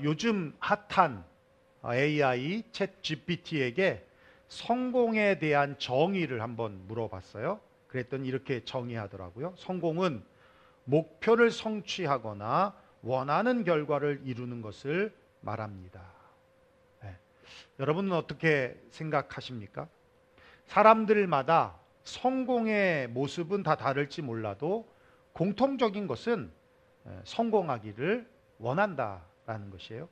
요즘 핫한 AI 챗 GPT에게 성공에 대한 정의를 한번 물어봤어요. 그랬더니 이렇게 정의하더라고요. 성공은 목표를 성취하거나 원하는 결과를 이루는 것을 말합니다. 네. 여러분은 어떻게 생각하십니까? 사람들마다 성공의 모습은 다 다를지 몰라도 공통적인 것은 성공하기를 원한다라는 것이에요.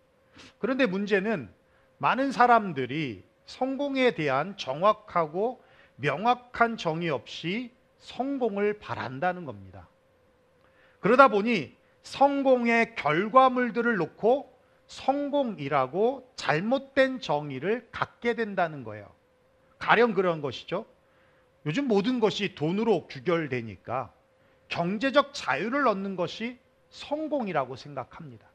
그런데 문제는 많은 사람들이 성공에 대한 정확하고 명확한 정의 없이 성공을 바란다는 겁니다. 그러다 보니 성공의 결과물들을 놓고 성공이라고 잘못된 정의를 갖게 된다는 거예요. 가령 그런 것이죠. 요즘 모든 것이 돈으로 규결되니까 경제적 자유를 얻는 것이 성공이라고 생각합니다.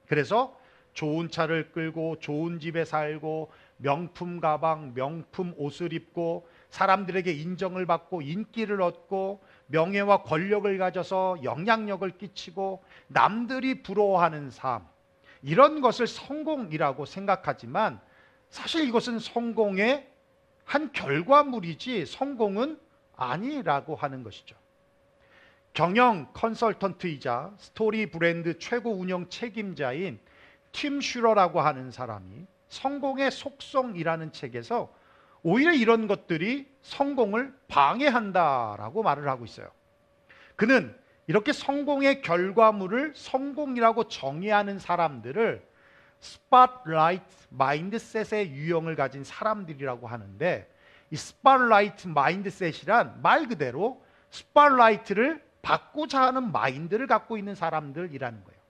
그래서 좋은 차를 끌고 좋은 집에 살고 명품 가방, 명품 옷을 입고 사람들에게 인정을 받고 인기를 얻고 명예와 권력을 가져서 영향력을 끼치고 남들이 부러워하는 삶, 이런 것을 성공이라고 생각하지만 사실 이것은 성공의 한 결과물이지 성공은 아니라고 하는 것이죠. 경영 컨설턴트이자 스토리 브랜드 최고 운영 책임자인 팀 슈러라고 하는 사람이 성공의 속성이라는 책에서 오히려 이런 것들이 성공을 방해한다라고 말을 하고 있어요. 그는 이렇게 성공의 결과물을 성공이라고 정의하는 사람들을 스팟라이트 마인드셋의 유형을 가진 사람들이라고 하는데, 이 스팟라이트 마인드셋이란 말 그대로 스팟라이트를 받고자 하는 마인드를 갖고 있는 사람들이라는 거예요.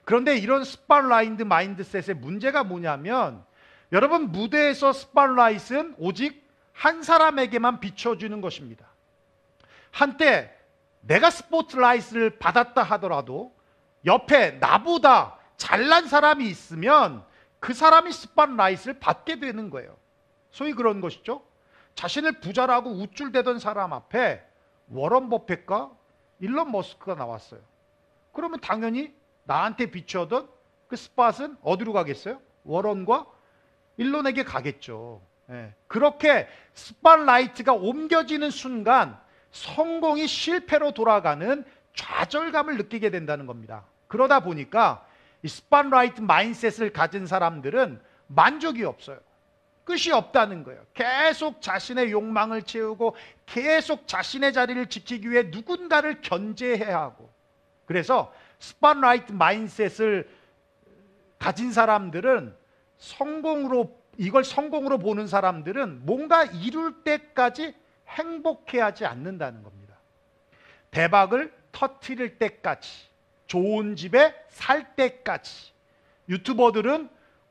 그런데 이런 스팟라이트 마인드셋의 문제가 뭐냐면, 여러분, 무대에서 스팟라이트는 오직 한 사람에게만 비춰주는 것입니다. 한때 내가 스포트라이트를 받았다 하더라도 옆에 나보다 잘난 사람이 있으면 그 사람이 스팟라이트를 받게 되는 거예요. 소위 그런 것이죠. 자신을 부자라고 우쭐대던 사람 앞에 워런 버핏과 일론 머스크가 나왔어요. 그러면 당연히 나한테 비추던 그 스팟은 어디로 가겠어요? 워런과 일론에게 가겠죠. 그렇게 스팟라이트가 옮겨지는 순간 성공이 실패로 돌아가는 좌절감을 느끼게 된다는 겁니다. 그러다 보니까 이 스팟라이트 마인드셋을 가진 사람들은 만족이 없어요. 끝이 없다는 거예요. 계속 자신의 욕망을 채우고 계속 자신의 자리를 지키기 위해 누군가를 견제해야 하고, 그래서 스팟라이트 마인드셋을 가진 사람들은 이걸 성공으로 보는 사람들은 뭔가 이룰 때까지 행복해하지 않는다는 겁니다. 대박을 터뜨릴 때까지, 좋은 집에 살 때까지, 유튜버들은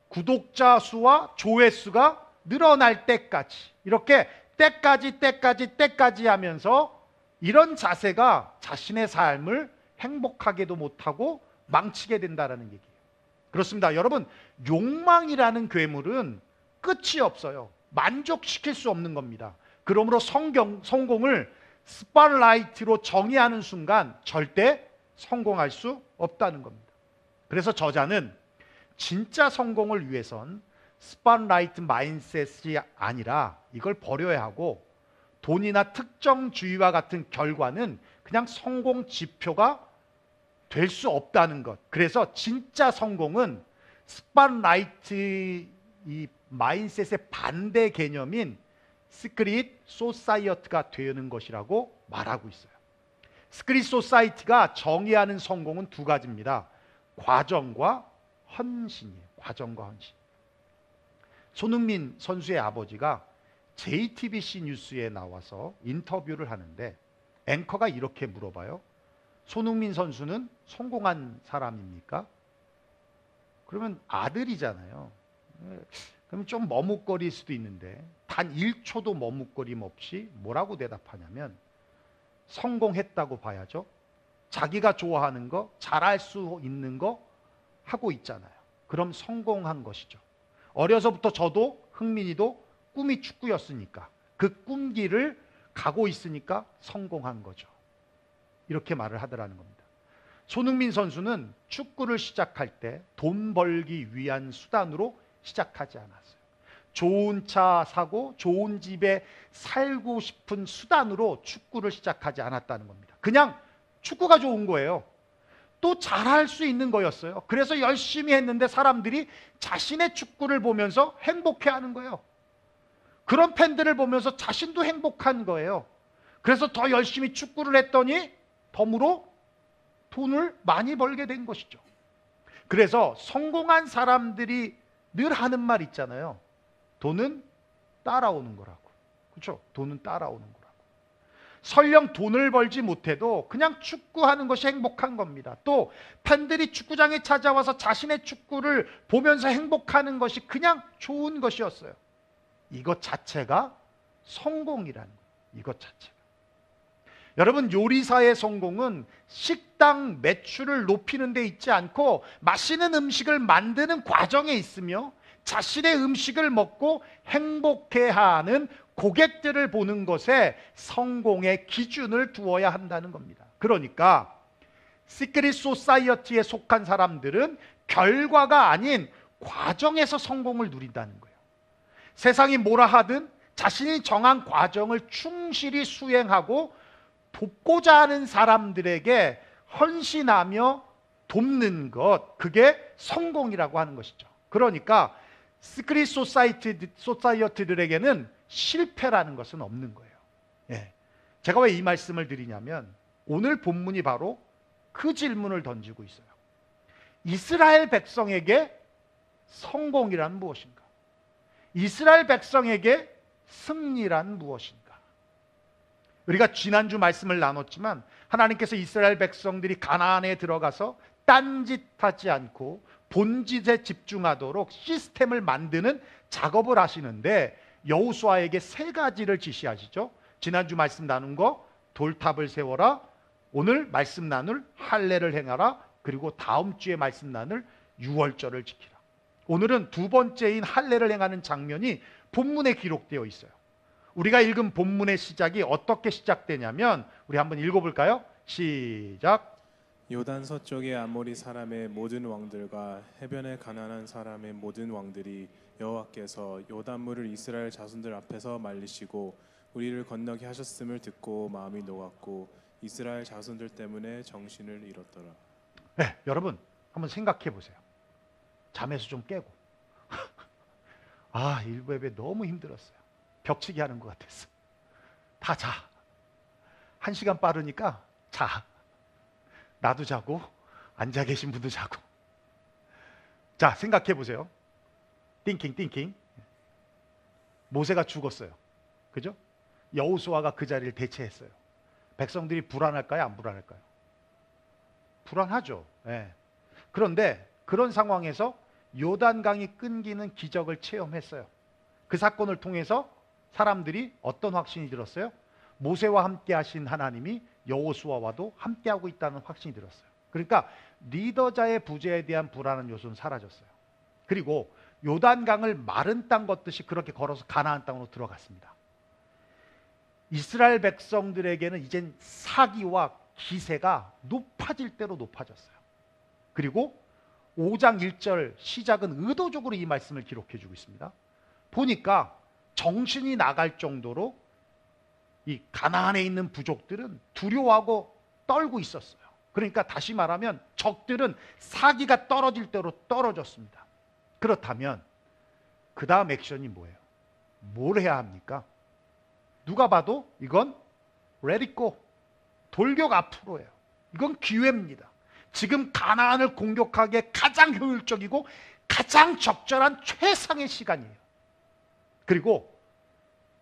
구독자 수와 조회수가 늘어날 때까지, 이렇게 때까지 하면서 이런 자세가 자신의 삶을 행복하게도 못하고 망치게 된다는 얘기예요. 그렇습니다. 여러분, 욕망이라는 괴물은 끝이 없어요. 만족시킬 수 없는 겁니다. 그러므로 성공을 스팟라이트로 정의하는 순간 절대 성공할 수 없다는 겁니다. 그래서 저자는 진짜 성공을 위해선 스팟라이트 마인드셋이 아니라 이걸 버려야 하고, 돈이나 특정주의와 같은 결과는 그냥 성공 지표가 될 수 없다는 것. 그래서 진짜 성공은 스팟라이트 이 마인드셋의 반대 개념인 시크릿 소사이어티가 되는 것이라고 말하고 있어요. 시크릿 소사이티가 정의하는 성공은 두 가지입니다. 과정과 헌신이에요. 과정과 헌신. 손흥민 선수의 아버지가 JTBC 뉴스에 나와서 인터뷰를 하는데 앵커가 이렇게 물어봐요. 손흥민 선수는 성공한 사람입니까? 그러면 아들이잖아요. 그럼 좀 머뭇거릴 수도 있는데 단 1초도 머뭇거림 없이 뭐라고 대답하냐면 성공했다고 봐야죠. 자기가 좋아하는 거, 잘할 수 있는 거 하고 있잖아요. 그럼 성공한 것이죠. 어려서부터 저도 흥민이도 꿈이 축구였으니까 그 꿈길을 가고 있으니까 성공한 거죠. 이렇게 말을 하더라는 겁니다. 손흥민 선수는 축구를 시작할 때 돈 벌기 위한 수단으로 시작하지 않았어요. 좋은 차 사고 좋은 집에 살고 싶은 수단으로 축구를 시작하지 않았다는 겁니다. 그냥 축구가 좋은 거예요. 또 잘할 수 있는 거였어요. 그래서 열심히 했는데 사람들이 자신의 축구를 보면서 행복해하는 거예요. 그런 팬들을 보면서 자신도 행복한 거예요. 그래서 더 열심히 축구를 했더니 덤으로 돈을 많이 벌게 된 것이죠. 그래서 성공한 사람들이 늘 하는 말 있잖아요. 돈은 따라오는 거라고. 그렇죠? 돈은 따라오는 거라고. 설령 돈을 벌지 못해도 그냥 축구하는 것이 행복한 겁니다. 또 팬들이 축구장에 찾아와서 자신의 축구를 보면서 행복하는 것이 그냥 좋은 것이었어요. 이것 자체가 성공이라는 거예요. 이것 자체가. 여러분, 요리사의 성공은 식당 매출을 높이는 데 있지 않고 맛있는 음식을 만드는 과정에 있으며 자신의 음식을 먹고 행복해하는 고객들을 보는 것에 성공의 기준을 두어야 한다는 겁니다. 그러니까 시크릿 소사이어티에 속한 사람들은 결과가 아닌 과정에서 성공을 누린다는 거예요. 세상이 뭐라 하든 자신이 정한 과정을 충실히 수행하고 돕고자 하는 사람들에게 헌신하며 돕는 것, 그게 성공이라고 하는 것이죠. 그러니까 시크릿 소사이어티들에게는 실패라는 것은 없는 거예요. 예. 제가 왜 이 말씀을 드리냐면 오늘 본문이 바로 그 질문을 던지고 있어요. 이스라엘 백성에게 성공이란 무엇인가? 이스라엘 백성에게 승리란 무엇인가? 우리가 지난주 말씀을 나눴지만 하나님께서 이스라엘 백성들이 가나안에 들어가서 딴짓하지 않고 본짓에 집중하도록 시스템을 만드는 작업을 하시는데 여호수아에게 세 가지를 지시하시죠. 지난주 말씀 나눈 거 돌탑을 세워라, 오늘 말씀 나눌 할례를 행하라, 그리고 다음 주에 말씀 나눌 유월절을 지키라. 오늘은 두 번째인 할례를 행하는 장면이 본문에 기록되어 있어요. 우리가 읽은 본문의 시작이 어떻게 시작되냐면 우리 한번 읽어볼까요? 시작. 요단 서쪽의 아모리 사람의 모든 왕들과 해변의 가나안 사람의 모든 왕들이 여호와께서 요단물을 이스라엘 자손들 앞에서 말리시고 우리를 건너게 하셨음을 듣고 마음이 녹았고 이스라엘 자손들 때문에 정신을 잃었더라. 네, 여러분 한번 생각해 보세요. 잠에서 좀 깨고 일부 예배 너무 힘들었어요. 벽치기 하는 것 같았어. 다 자. 1시간 빠르니까 자. 나도 자고 앉아 계신 분도 자고. 자, 생각해 보세요. 띵킹. 모세가 죽었어요. 그죠? 여호수아가 그 자리를 대체했어요. 백성들이 불안할까요? 안 불안할까요? 불안하죠. 네. 그런데 그런 상황에서 요단강이 끊기는 기적을 체험했어요. 그 사건을 통해서 사람들이 어떤 확신이 들었어요? 모세와 함께 하신 하나님이 여호수아와도 함께하고 있다는 확신이 들었어요. 그러니까 리더자의 부재에 대한 불안한 요소는 사라졌어요. 그리고 요단강을 마른 땅 걷듯이 그렇게 걸어서 가나안 땅으로 들어갔습니다. 이스라엘 백성들에게는 이젠 사기와 기세가 높아질 대로 높아졌어요. 그리고 5장 1절 시작은 의도적으로 이 말씀을 기록해 주고 있습니다. 보니까 정신이 나갈 정도로 이 가나안에 있는 부족들은 두려워하고 떨고 있었어요. 그러니까 다시 말하면 적들은 사기가 떨어질 대로 떨어졌습니다. 그렇다면 그 다음 액션이 뭐예요? 뭘 해야 합니까? 누가 봐도 이건 let it go, 돌격 앞으로예요. 이건 기회입니다. 지금 가나안을 공격하기에 가장 효율적이고 가장 적절한 최상의 시간이에요. 그리고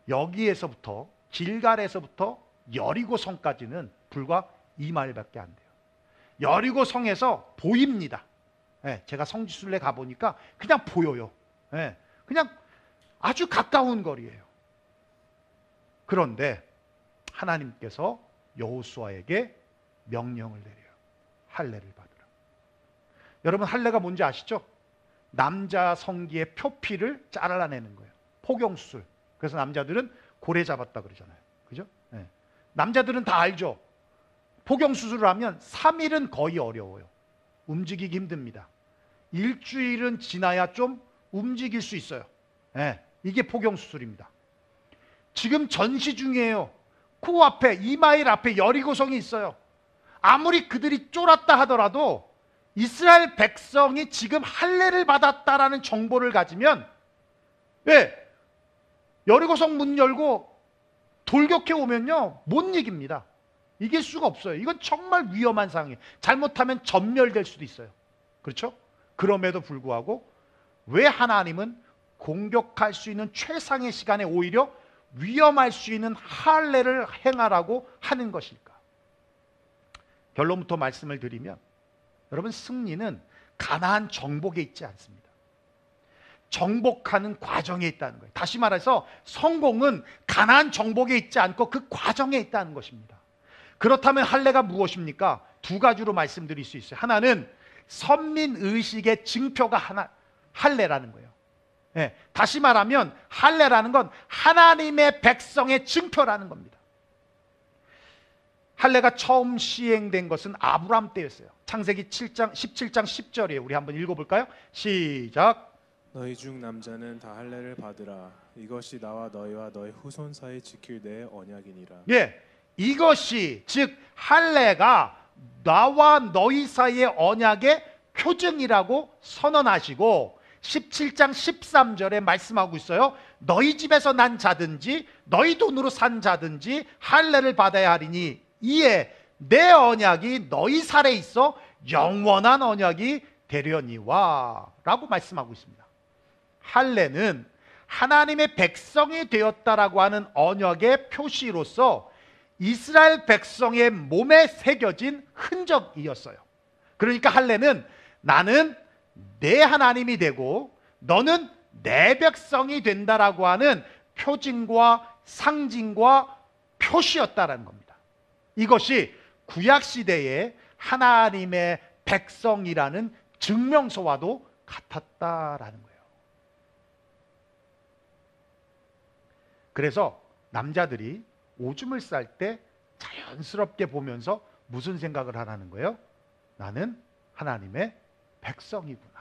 여기에서부터 길갈에서부터 여리고성까지는 불과 2마일밖에 안 돼요. 여리고성에서 보입니다. 제가 성지순례 가보니까 그냥 보여요. 그냥 아주 가까운 거리예요. 그런데 하나님께서 여호수아에게 명령을 내려요. 할례를 받으라. 여러분, 할례가 뭔지 아시죠? 남자 성기의 표피를 잘라내는 거예요. 포경수술. 그래서 남자들은 고래 잡았다 그러잖아요. 그죠? 남자들은 다 알죠? 포경 수술을 하면 3일은 거의 어려워요. 움직이기 힘듭니다. 일주일은 지나야 좀 움직일 수 있어요. 네, 이게 포경 수술입니다. 지금 전시 중이에요. 코앞에, 이마일 앞에 여리고성이 있어요. 아무리 그들이 쫄았다 하더라도 이스라엘 백성이 지금 할례를 받았다라는 정보를 가지면, 왜? 여리고성 문 열고 돌격해 오면요, 못 이깁니다. 이길 수가 없어요. 이건 정말 위험한 상황이에요. 잘못하면 전멸될 수도 있어요. 그렇죠? 그럼에도 불구하고 왜 하나님은 공격할 수 있는 최상의 시간에 오히려 위험할 수 있는 할례를 행하라고 하는 것일까? 결론부터 말씀을 드리면, 여러분, 승리는 가나안 정복에 있지 않습니다. 정복하는 과정에 있다는 거예요. 다시 말해서 성공은 가나안 정복에 있지 않고 그 과정에 있다는 것입니다. 그렇다면 할례가 무엇입니까? 두 가지로 말씀드릴 수 있어요. 하나는 선민의식의 증표가 할례라는 거예요. 네, 다시 말하면 할례라는 건 하나님의 백성의 증표라는 겁니다. 할례가 처음 시행된 것은 아브람 때였어요. 창세기 17장 10절이에요. 우리 한번 읽어볼까요? 시작. 너희 중 남자는 다 할례를 받으라. 이것이 나와 너희와 너희 후손 사이 지킬 내 언약이니라. 예, 이것이 즉 할례가 나와 너희 사이의 언약의 표징이라고 선언하시고 17장 13절에 말씀하고 있어요. 너희 집에서 난 자든지 너희 돈으로 산 자든지 할례를 받아야 하리니 이에 내 언약이 너희 살에 있어 영원한 언약이 되려니와 라고 말씀하고 있습니다. 할례는 하나님의 백성이 되었다라고 하는 언약의 표시로서 이스라엘 백성의 몸에 새겨진 흔적이었어요. 그러니까 할례는 나는 내 하나님이 되고 너는 내 백성이 된다라고 하는 표징과 상징과 표시였다라는 겁니다. 이것이 구약시대의 하나님의 백성이라는 증명서와도 같았다라는 거예요. 그래서 남자들이 오줌을 쌀 때 자연스럽게 보면서 무슨 생각을 하라는 거예요? 나는 하나님의 백성이구나.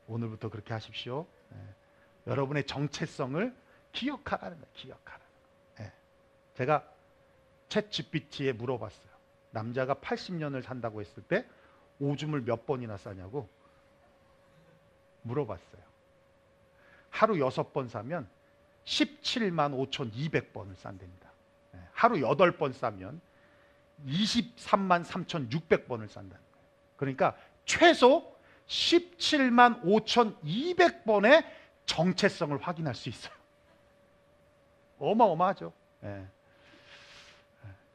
오늘부터 그렇게 하십시오. 여러분의 정체성을 기억하라는 거예요. 기억하라는 거예요. 제가 챗GPT에 물어봤어요. 남자가 80년을 산다고 했을 때 오줌을 몇 번이나 싸냐고 물어봤어요. 하루 6번 싸면 17만 5,200번을 싼답니다. 하루 8번 싸면 23만 3,600번을 싼다는 거예요. 그러니까 최소 17만 5,200번의 정체성을 확인할 수 있어요. 어마어마하죠.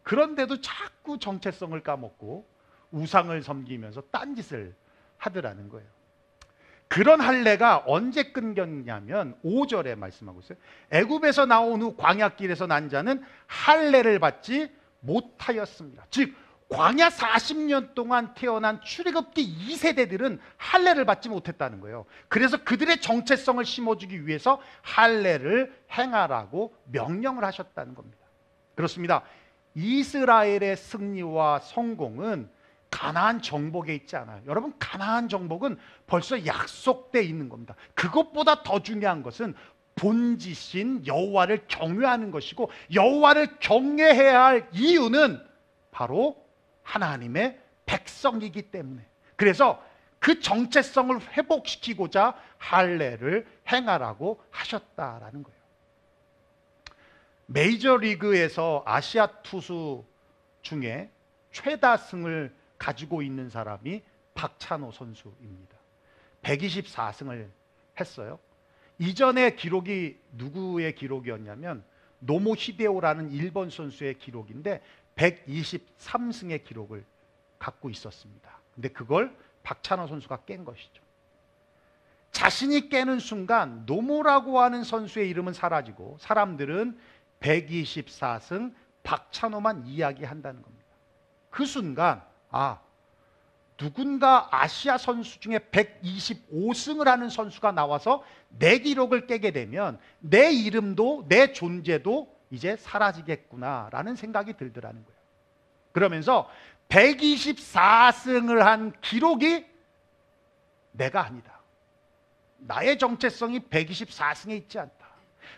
그런데도 자꾸 정체성을 까먹고 우상을 섬기면서 딴짓을 하더라는 거예요. 그런 할례가 언제 끊겼냐면 5절에 말씀하고 있어요. 애굽에서 나온 후 광야길에서 난 자는 할례를 받지 못하였습니다. 즉 광야 40년 동안 태어난 출애굽기 2세대들은 할례를 받지 못했다는 거예요. 그래서 그들의 정체성을 심어주기 위해서 할례를 행하라고 명령을 하셨다는 겁니다. 그렇습니다. 이스라엘의 승리와 성공은 가나안 정복에 있지 않아요. 여러분, 가나안 정복은 벌써 약속되어 있는 겁니다. 그것보다 더 중요한 것은 본지신 여호와를 경외하는 것이고, 여호와를 경외해야 할 이유는 바로 하나님의 백성이기 때문에, 그래서 그 정체성을 회복시키고자 할례를 행하라고 하셨다라는 거예요. 메이저리그에서 아시아 투수 중에 최다승을 가지고 있는 사람이 박찬호 선수입니다. 124승을 했어요. 이전의 기록이 누구의 기록이었냐면 노모 히데오라는 일본 선수의 기록인데 123승의 기록을 갖고 있었습니다. 근데 그걸 박찬호 선수가 깬 것이죠. 자신이 깨는 순간 노모라고 하는 선수의 이름은 사라지고 사람들은 124승 박찬호만 이야기한다는 겁니다. 그 순간 누군가 아시아 선수 중에 125승을 하는 선수가 나와서 내 기록을 깨게 되면 내 이름도 내 존재도 이제 사라지겠구나라는 생각이 들더라는 거예요. 그러면서 124승을 한 기록이 내가 아니다. 나의 정체성이 124승에 있지 않다.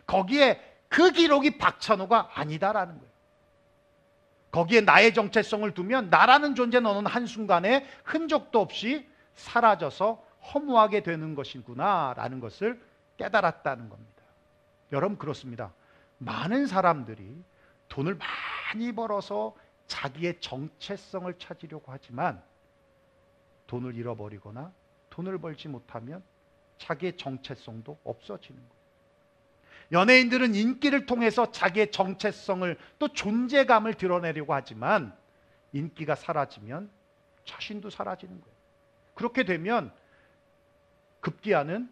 거기에 그 기록이 박찬호가 아니다라는 거예요. 거기에 나의 정체성을 두면 나라는 존재는 어느 한순간에 흔적도 없이 사라져서 허무하게 되는 것이구나 라는 것을 깨달았다는 겁니다. 여러분, 그렇습니다. 많은 사람들이 돈을 많이 벌어서 자기의 정체성을 찾으려고 하지만 돈을 잃어버리거나 돈을 벌지 못하면 자기의 정체성도 없어지는 거예요. 연예인들은 인기를 통해서 자기의 정체성을 또 존재감을 드러내려고 하지만 인기가 사라지면 자신도 사라지는 거예요. 그렇게 되면 급기야는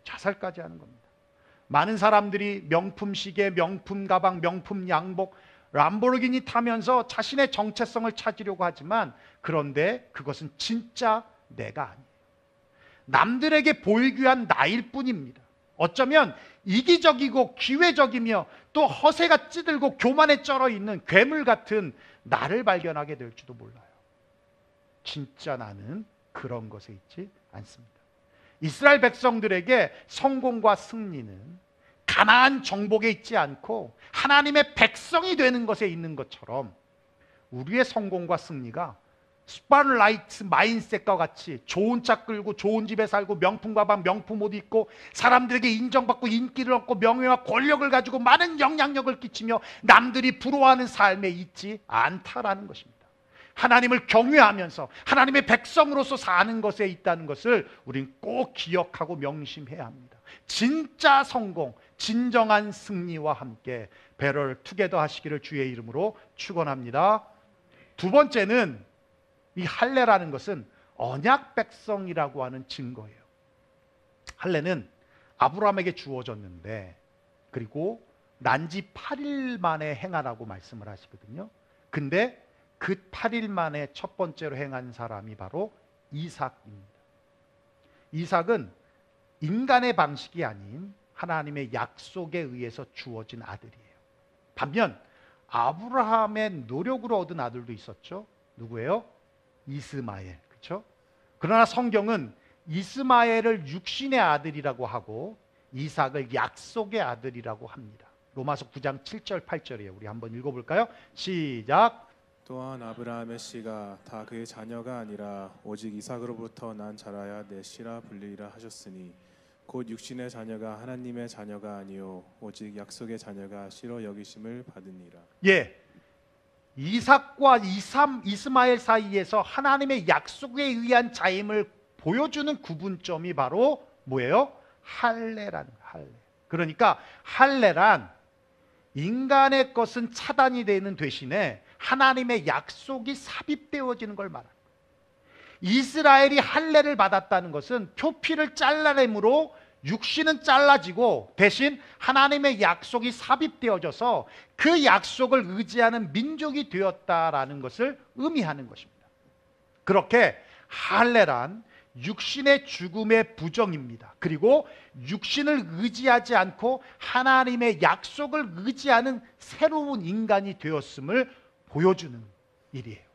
자살까지 하는 겁니다. 많은 사람들이 명품 시계, 명품 가방, 명품 양복, 람보르기니 타면서 자신의 정체성을 찾으려고 하지만 그런데 그것은 진짜 내가 아니에요. 남들에게 보이기 위한 나일 뿐입니다. 어쩌면 이기적이고 기회적이며 또 허세가 찌들고 교만에 쩔어 있는 괴물 같은 나를 발견하게 될지도 몰라요. 진짜 나는 그런 것에 있지 않습니다. 이스라엘 백성들에게 성공과 승리는 가나안 정복에 있지 않고 하나님의 백성이 되는 것에 있는 것처럼 우리의 성공과 승리가 스파르라이트 마인셋과 같이 좋은 차 끌고 좋은 집에 살고 명품 가방 명품 옷 입고 사람들에게 인정받고 인기를 얻고 명예와 권력을 가지고 많은 영향력을 끼치며 남들이 부러워하는 삶에 있지 않다라는 것입니다. 하나님을 경외하면서 하나님의 백성으로서 사는 것에 있다는 것을 우린 꼭 기억하고 명심해야 합니다. 진짜 성공, 진정한 승리와 함께 배럴 투게더 하시기를 주의 이름으로 축원합니다. 두 번째는 이 할례라는 것은 언약 백성이라고 하는 증거예요. 할례는 아브라함에게 주어졌는데 그리고 난지 8일 만에 행하라고 말씀을 하시거든요. 근데 그 8일 만에 첫 번째로 행한 사람이 바로 이삭입니다. 이삭은 인간의 방식이 아닌 하나님의 약속에 의해서 주어진 아들이에요. 반면 아브라함의 노력으로 얻은 아들도 있었죠. 누구예요? 이스마엘. 그렇죠? 그러나 성경은 이스마엘을 육신의 아들이라고 하고 이삭을 약속의 아들이라고 합니다. 로마서 9장 7절 8절이에요. 우리 한번 읽어볼까요? 시작. 또한 아브라함의 씨가 다 그의 자녀가 아니라 오직 이삭으로부터 난 자라야 내 씨라 불리리라 하셨으니 곧 육신의 자녀가 하나님의 자녀가 아니요 오직 약속의 자녀가 씨로 여기심을 받으니라. 예, 이삭과 이스마엘 사이에서 하나님의 약속에 의한 자임을 보여주는 구분점이 바로 뭐예요? 할례라는 거예요. 할례. 그러니까 할례란 인간의 것은 차단이 되는 대신에 하나님의 약속이 삽입되어지는 걸 말합니다. 이스라엘이 할례를 받았다는 것은 표피를 잘라냄으로 육신은 잘라지고 대신 하나님의 약속이 삽입되어져서 그 약속을 의지하는 민족이 되었다라는 것을 의미하는 것입니다. 그렇게 할례란 육신의 죽음의 부정입니다. 그리고 육신을 의지하지 않고 하나님의 약속을 의지하는 새로운 인간이 되었음을 보여주는 일이에요.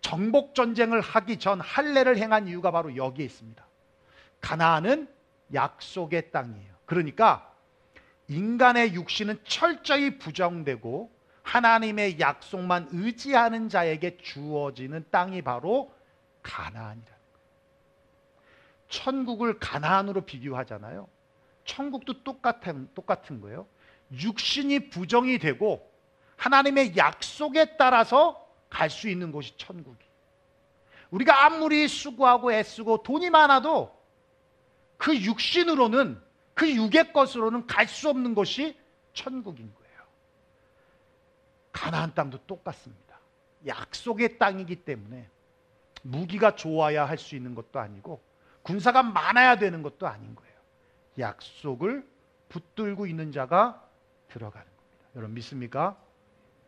정복 전쟁을 하기 전 할례를 행한 이유가 바로 여기에 있습니다. 가나안은 약속의 땅이에요. 그러니까 인간의 육신은 철저히 부정되고 하나님의 약속만 의지하는 자에게 주어지는 땅이 바로 가나안이라는 거예요. 천국을 가나안으로 비교하잖아요. 천국도 똑같은 거예요. 육신이 부정이 되고 하나님의 약속에 따라서 갈 수 있는 곳이 천국이. 우리가 아무리 수고하고 애쓰고 돈이 많아도 그 육신으로는 그 육의 것으로는 갈 수 없는 곳이 천국인 거예요. 가나안 땅도 똑같습니다. 약속의 땅이기 때문에 무기가 좋아야 할 수 있는 것도 아니고 군사가 많아야 되는 것도 아닌 거예요. 약속을 붙들고 있는 자가 들어가는 겁니다. 여러분 믿습니까?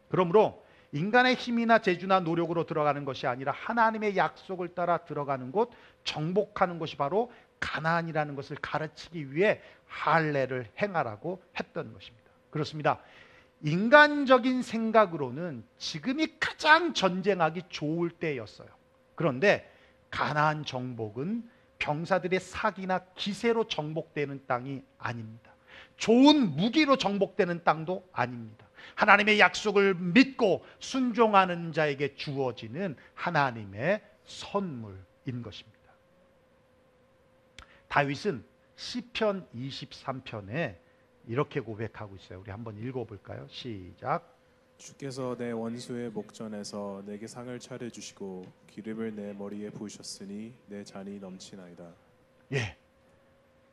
그러므로 인간의 힘이나 재주나 노력으로 들어가는 것이 아니라 하나님의 약속을 따라 들어가는 곳, 정복하는 것이 바로 가나안이라는 것을 가르치기 위해 할례를 행하라고 했던 것입니다. 그렇습니다. 인간적인 생각으로는 지금이 가장 전쟁하기 좋을 때였어요. 그런데 가나안 정복은 병사들의 사기나 기세로 정복되는 땅이 아닙니다. 좋은 무기로 정복되는 땅도 아닙니다. 하나님의 약속을 믿고 순종하는 자에게 주어지는 하나님의 선물인 것입니다. 다윗은 시편 23편에 이렇게 고백하고 있어요. 우리 한번 읽어볼까요? 시작. 주께서 내 원수의 목전에서 내게 상을 차려주시고 기름을 내 머리에 부으셨으니 내 잔이 넘치나이다. 예,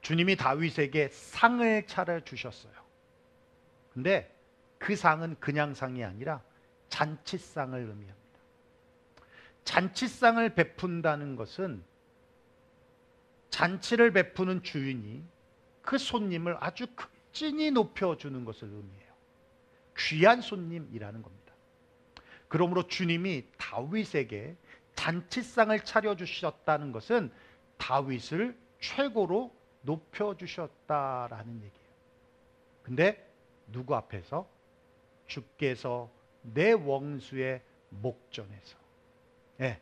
주님이 다윗에게 상을 차려주셨어요. 근데 그 상은 그냥 상이 아니라 잔치상을 의미합니다. 잔치상을 베푼다는 것은 잔치를 베푸는 주인이 그 손님을 아주 극진히 높여주는 것을 의미해요. 귀한 손님이라는 겁니다. 그러므로 주님이 다윗에게 잔치상을 차려주셨다는 것은 다윗을 최고로 높여주셨다라는 얘기예요. 근데 누구 앞에서? 주께서 내 원수의 목전에서, 예,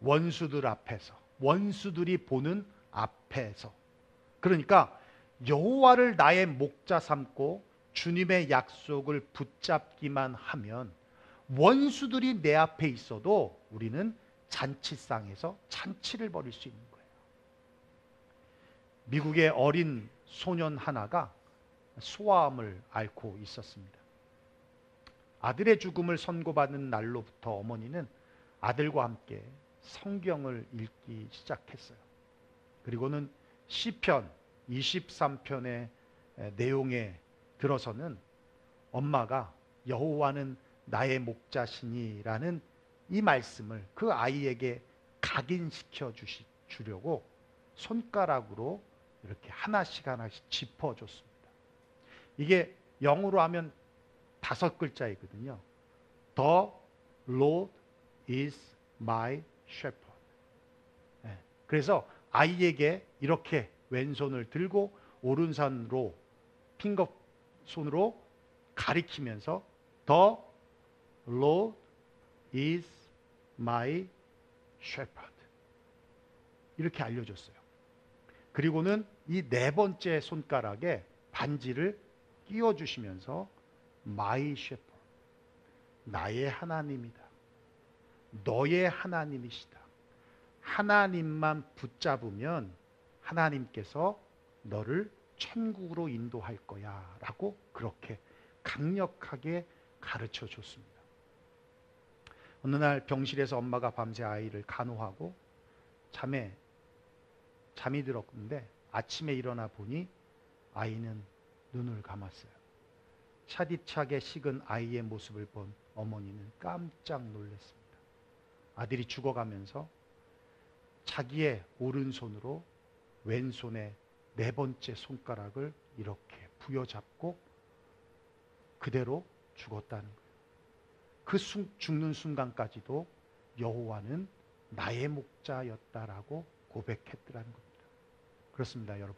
원수들 앞에서, 원수들이 보는 앞에서. 그러니까 여호와를 나의 목자 삼고 주님의 약속을 붙잡기만 하면 원수들이 내 앞에 있어도 우리는 잔치상에서 잔치를 벌일 수 있는 거예요. 미국의 어린 소년 하나가 소아암을 앓고 있었습니다. 아들의 죽음을 선고받는 날로부터 어머니는 아들과 함께 성경을 읽기 시작했어요. 그리고는 시편 23편의 내용에 들어서는 엄마가 여호와는 나의 목자시니라는 이 말씀을 그 아이에게 각인시켜 주려고 손가락으로 이렇게 하나씩 하나씩 짚어줬습니다. 이게 영어로 하면 5글자이거든요. The Lord is my shepherd. 그래서 아이에게 이렇게 왼손을 들고 오른손으로 핑거 손으로 가리키면서 The Lord is my shepherd 이렇게 알려줬어요. 그리고는 이 4번째 손가락에 반지를 끼워주시면서 My shepherd, 나의 하나님이다. 너의 하나님이시다. 하나님만 붙잡으면 하나님께서 너를 천국으로 인도할 거야 라고 그렇게 강력하게 가르쳐 줬습니다. 어느 날 병실에서 엄마가 밤새 아이를 간호하고 잠이 들었는데 아침에 일어나 보니 아이는 눈을 감았어요. 차디차게 식은 아이의 모습을 본 어머니는 깜짝 놀랐습니다. 아들이 죽어가면서 자기의 오른손으로 왼손의 4번째 손가락을 이렇게 부여잡고 그대로 죽었다는 거예요. 그 죽는 순간까지도 여호와는 나의 목자였다라고 고백했더라는 겁니다. 그렇습니다, 여러분.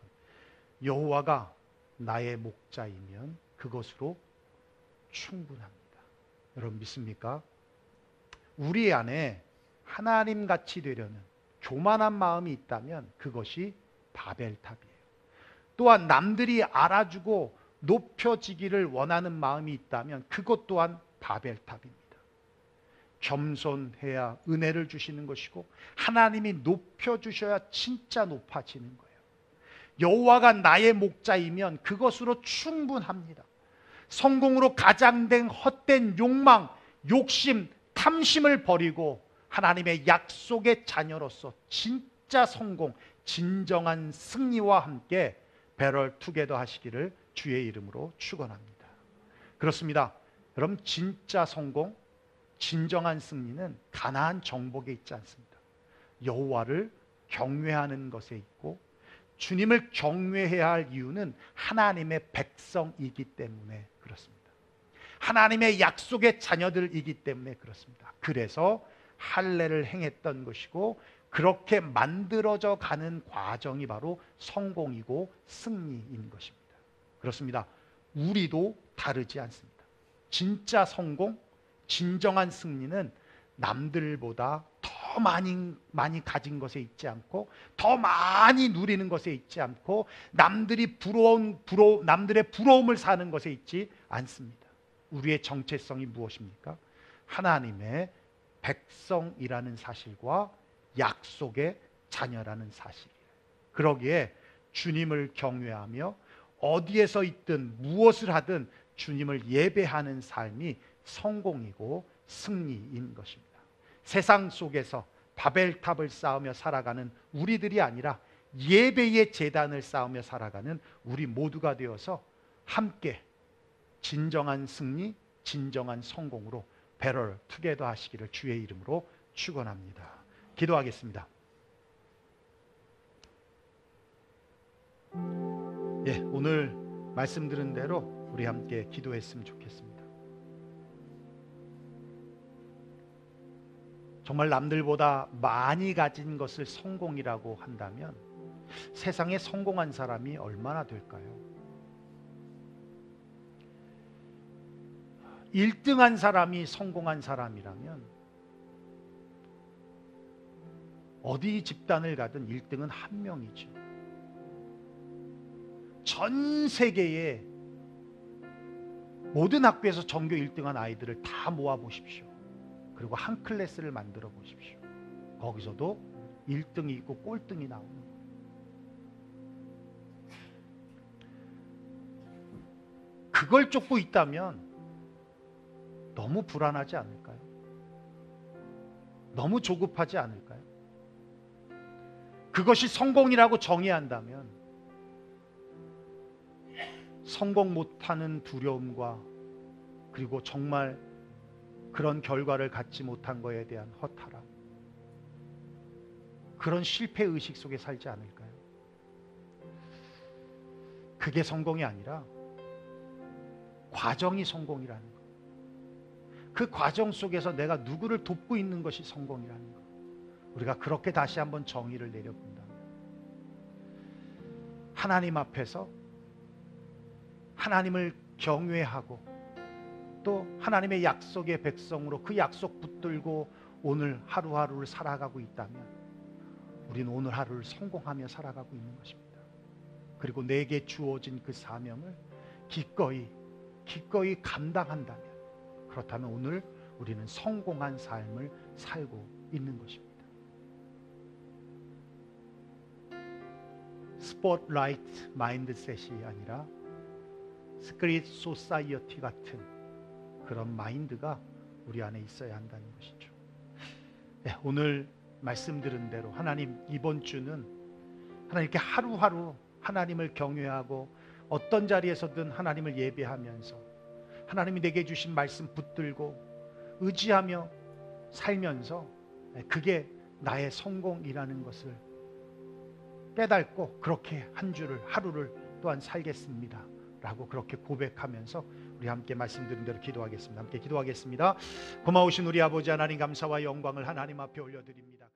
여호와가 나의 목자이면 그것으로 충분합니다. 여러분 믿습니까? 우리 안에 하나님같이 되려는 교만한 마음이 있다면 그것이 바벨탑이에요. 또한 남들이 알아주고 높여지기를 원하는 마음이 있다면 그것 또한 바벨탑입니다. 겸손해야 은혜를 주시는 것이고 하나님이 높여주셔야 진짜 높아지는 거예요. 여호와가 나의 목자이면 그것으로 충분합니다. 성공으로 가장된 헛된 욕망, 욕심, 탐심을 버리고 하나님의 약속의 자녀로서 진짜 성공, 진정한 승리와 함께 배럴 투게더 하시기를 주의 이름으로 축원합니다. 그렇습니다. 여러분 진짜 성공, 진정한 승리는 가나안 정복에 있지 않습니다. 여호와를 경외하는 것에 있고 주님을 경외해야 할 이유는 하나님의 백성이기 때문에 그렇습니다. 하나님의 약속의 자녀들이기 때문에 그렇습니다. 그래서 할례를 행했던 것이고 그렇게 만들어져 가는 과정이 바로 성공이고 승리인 것입니다. 그렇습니다. 우리도 다르지 않습니다. 진짜 성공, 진정한 승리는 남들보다 더 많이 가진 것에 있지 않고, 더 많이 누리는 것에 있지 않고, 남들의 부러움을 사는 것에 있지 않습니다. 우리의 정체성이 무엇입니까? 하나님의 백성이라는 사실과 약속의 자녀라는 사실이에요. 그러기에 주님을 경외하며 어디에서 있든 무엇을 하든 주님을 예배하는 삶이 성공이고 승리인 것입니다. 세상 속에서 바벨탑을 쌓으며 살아가는 우리들이 아니라 예배의 제단을 쌓으며 살아가는 우리 모두가 되어서 함께 진정한 승리, 진정한 성공으로 배럴 투게더 하시기를 주의 이름으로 축원합니다. 기도하겠습니다. 오늘 말씀드린 대로 우리 함께 기도했으면 좋겠습니다. 정말 남들보다 많이 가진 것을 성공이라고 한다면 세상에 성공한 사람이 얼마나 될까요? 1등한 사람이 성공한 사람이라면 어디 집단을 가든 1등은 한 명이죠. 전 세계의 모든 학교에서 전교 1등한 아이들을 다 모아 보십시오. 그리고 한 클래스를 만들어 보십시오. 거기서도 1등이 있고 꼴등이 나오는 거예요. 그걸 쫓고 있다면 너무 불안하지 않을까요? 너무 조급하지 않을까요? 그것이 성공이라고 정의한다면 성공 못하는 두려움과 그리고 정말 그런 결과를 갖지 못한 것에 대한 허탈함, 그런 실패의식 속에 살지 않을까요? 그게 성공이 아니라 과정이 성공이라는 것, 그 과정 속에서 내가 누구를 돕고 있는 것이 성공이라는 것, 우리가 그렇게 다시 한번 정의를 내려본다면 하나님 앞에서 하나님을 경외하고 또 하나님의 약속의 백성으로 그 약속 붙들고 오늘 하루하루를 살아가고 있다면 우리는 오늘 하루를 성공하며 살아가고 있는 것입니다. 그리고 내게 주어진 그 사명을 기꺼이 감당한다면, 그렇다면 오늘 우리는 성공한 삶을 살고 있는 것입니다. 스포트라이트 마인드셋이 아니라 스크릿 소사이어티 같은 그런 마인드가 우리 안에 있어야 한다는 것이죠. 오늘 말씀드린 대로 하나님, 이번 주는 하나님께 하루하루 하나님을 경외하고 어떤 자리에서든 하나님을 예배하면서 하나님이 내게 주신 말씀 붙들고 의지하며 살면서 그게 나의 성공이라는 것을 깨닫고 그렇게 한 주를, 하루를 또한 살겠습니다 라고 그렇게 고백하면서 우리 함께 말씀드린 대로 기도하겠습니다. 함께 기도하겠습니다. 고마우신 우리 아버지 하나님, 감사와 영광을 하나님 앞에 올려드립니다.